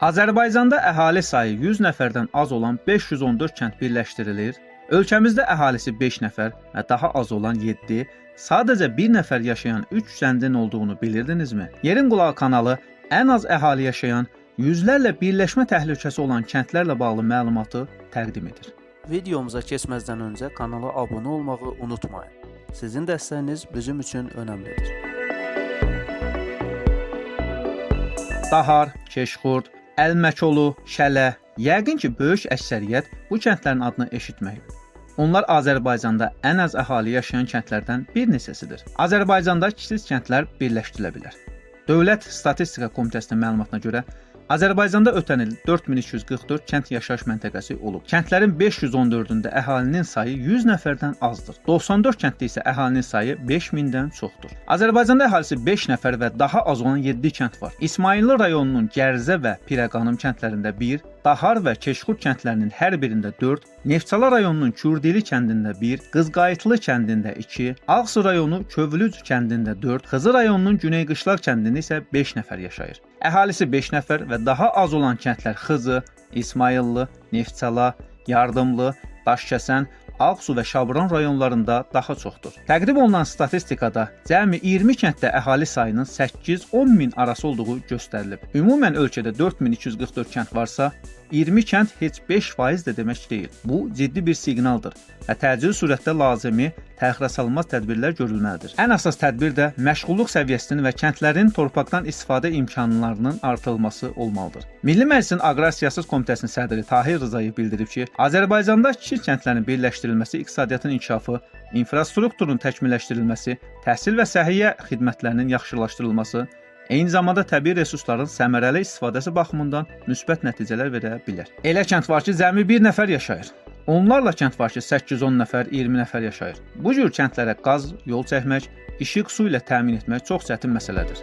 Azərbaycanda əhali sayı 100 nəfərdən az olan 514 kənd birləşdirilir. Ölkəmizdə əhalisi 5 nəfər və daha az olan 7, sadəcə 1 nəfər yaşayan 3 kəndin olduğunu bilirdinizmi? Yerin Qulağı kanalı ən az əhali yaşayan, yüzlərlə birləşmə təhlükəsi olan kəndlərlə bağlı məlumatı təqdim edir. Videomuza keçməzdən öncə kanala abunə olmağı unutmayın. Sizin dəstəyiniz bizim üçün önəmlidir. Dahar, Keşxurd, Əlməkolu, Şələ, yəqin ki, böyük əksəriyyət bu kəndlərin adını eşitməyib. Onlar Azərbaycanda ən az əhali yaşayan kəndlərdən bir neçəsidir. Azərbaycanda kiçik kəndlər birləşdirilə bilər. Dövlət Statistika Komitəsinin məlumatına görə, Azərbaycanda ötən il 4244 kənd yaşayış məntəqəsi olub. Kəndlərin 514-də əhalinin sayı 100 nəfərdən azdır. 94 kənddə isə əhalinin sayı 5000-dən çoxdur. Azərbaycanda əhalisi 5 nəfər və daha az olan 7 kənd var. İsmayıllı rayonunun Gərzə və Pirəqanım kəndlərində 1, Dahar və Keşxurd kəndlərinin hər birində 4, Neftçala rayonunun Kürdili kəndində 1, Qızqayıtlı kəndində 2, Ağsu rayonu Kövlüc kəndində 4, Xızı rayonunun Güneyqışlar kəndində isə 5 nəfər yaşayır. Əhalisi 5 nəfər və daha az olan kəndlər Xızı, İsmayıllı, Neftçala, Yardımlı, Daşkəsən, Ağsu və Şabran rayonlarında daha çoxdur. Təqdim olunan statistikada cəmi 20 kənddə əhali sayının 8-10 min arası olduğu göstərilib. Ümumən ölkədə 4244 kənd varsa, 20 kənd heç 5% də demək deyil. Bu ciddi bir siqnaldır və təcili surətdə lazımi, təxirəsalınmaz tədbirlər görülməlidir. Ən əsas tədbir də məşğulluq səviyyəsinin və kəndlərin torpaqdan istifadə imkanlarının artırılması olmalıdır. Milli Məclisin Aqrar Siyasət Komitəsinin sədri Tahir Rzayev bildirib ki, Azərbaycanda kiçik kəndlərin birləşdirilməsi iqtisadiyyatın inkişafı, infrastrukturun təkmilləşdirilməsi, təhsil və səhiyyə xidmətlərinin yaxşılaşdırılması, eyni zamanda təbii resursların səmərəli istifadəsi baxımından müsbət nəticələr verə bilər. Elə kənd var ki, cəmi 1 nəfər yaşayır. Onlarla kənd var ki, 8-10 nəfər, 20 nəfər yaşayır. Bu cür kəndlərə qaz, yol çəkmək, işıq, su ilə təmin etmək çox çətin məsələdir.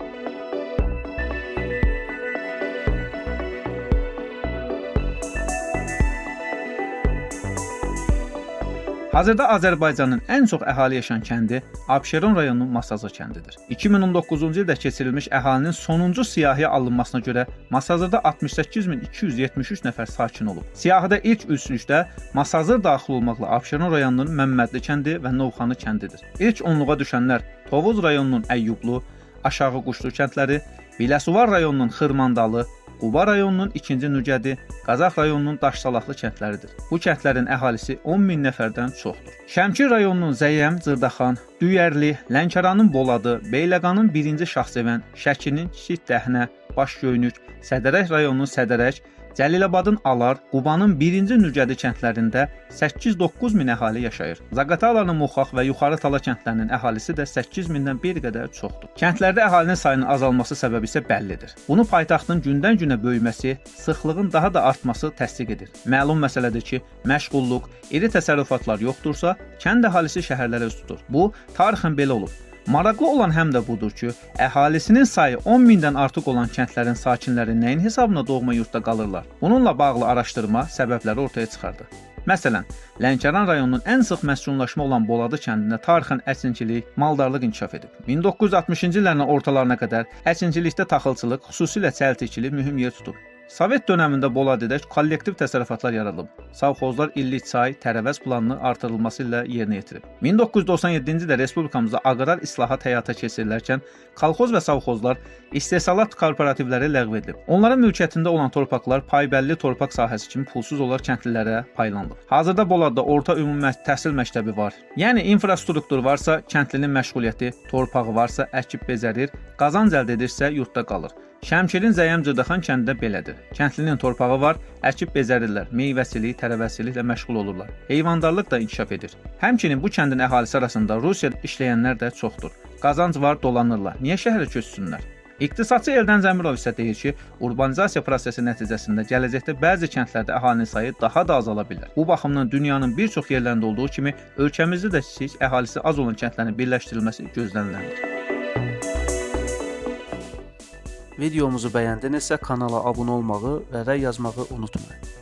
Hazırda Azərbaycanın ən çox əhali yaşayan kəndi Abşeron rayonunun Masazır kəndidir. 2019-cu ildə keçirilmiş əhalinin sonuncu siyahıya alınmasına görə Masazırda 68273 nəfər sakin olub. Siyahıda ilk üçlükdə Masazır daxil olmaqla Abşeron rayonunun Məmmədli kəndi və Novxanı kəndidir. İlk onluğa düşənlər Tovuz rayonunun Əyyublu, Aşağı Quşlu kəndləri, Biləsuvar rayonunun Xırmandalı, Quba rayonunun 2-ci Nügədi, Qazax rayonunun Daşsalaqlı kəndləridir. Bu kəndlərin əhalisi 10 min nəfərdən çoxdur. Şəmkir rayonunun Zəyəm, Cırdaxan, Düyərli, Lənkəranın Boladı, Beyləqanın 1-ci Şaxsevən, Şəkinin Kiçik Dəhnə, Başgöynük, Sədərək rayonunun Sədərək, Cəlilabadın Alar, Qubanın 1-ci Nügədi kəndlərində 8-9 min əhali yaşayır. Zaqatalanın Moxaq və Yuxarı Tala kəndlərinin əhalisi də 8 mindən bir qədər çoxdur. Kəndlərdə əhalinin sayının azalması səbəbi isə bəllidir. Bunu paytaxtın gündən-günə böyüməsi, sıxlığın daha da artması təsdiq edir. Məlum məsələdir ki, məşğulluq, iri təsərrüfatlar yoxdursa, kənd əhalisi şəhərlərə üz tutur. Bu, tarixən belə olub. Maraqlı olan həm də budur ki, əhalisinin sayı 10 mindən artıq olan kəndlərin sakinləri nəyin hesabına doğma yurtda qalırlar? Bununla bağlı araşdırma səbəbləri ortaya çıxardı. Məsələn, Lənkəran rayonunun ən sıx məskunlaşma olan Boladı kəndində tarixən əkinçilik, maldarlıq inkişaf edib. 1960-cı illərin ortalarına qədər əkinçilikdə taxılçılıq, xüsusilə çəltikçilik mühüm yer tutub. Sovet dövründə Boladıda kollektiv təsərrüfatlar yaradılıb. Savxozlar illik çay, tərəvəz planının artırılması ilə yerinə yetirib. 1997-ci ildə respublikamızda aqrar islahat həyata keçirilərkən kolxoz və savxozlar istehsalat kooperativləri ləğv edilib. Onların mülkiyyətində olan torpaqlar paybəlli torpaq sahəsi kimi pulsuz olaraq kəndlilərə paylanılıb. Hazırda Boladıda orta ümumi təhsil məktəbi var. Yəni infrastruktur varsa, kəndlinin məşğuliyyəti, torpağı varsa əkib bezərir, qazanc əldə edirsə yurtda qalır. Şəmkirin Zəyəm Cırdaxan kəndində belədir. Kəndlinin torpağı var, əkib bezərirlər, meyvəçilik, tərəvəzçiliklə məşğul olurlar. Heyvandarlıq da inkişaf edir. Həmçinin bu kəndin əhalisi arasında Rusiyada işləyənlər də çoxdur. Qazanc var, dolanırlar. Niyə şəhərə köçsünlər? İqtisadçı Eldən Zəmirov isə deyir ki, urbanizasiya prosesi nəticəsində gələcəkdə bəzi kəndlərdə əhalinin sayı daha da azala bilər. Bu baxımdan dünyanın bir çox yerlərində olduğu kimi ölkəmizdə də kiçik əhalisi az olan kəndlərin birləşdirilməsi gözləniləndir. Videomuzu bəyəndinizsə kanala abunə olmağı və rəy yazmağı unutmayın.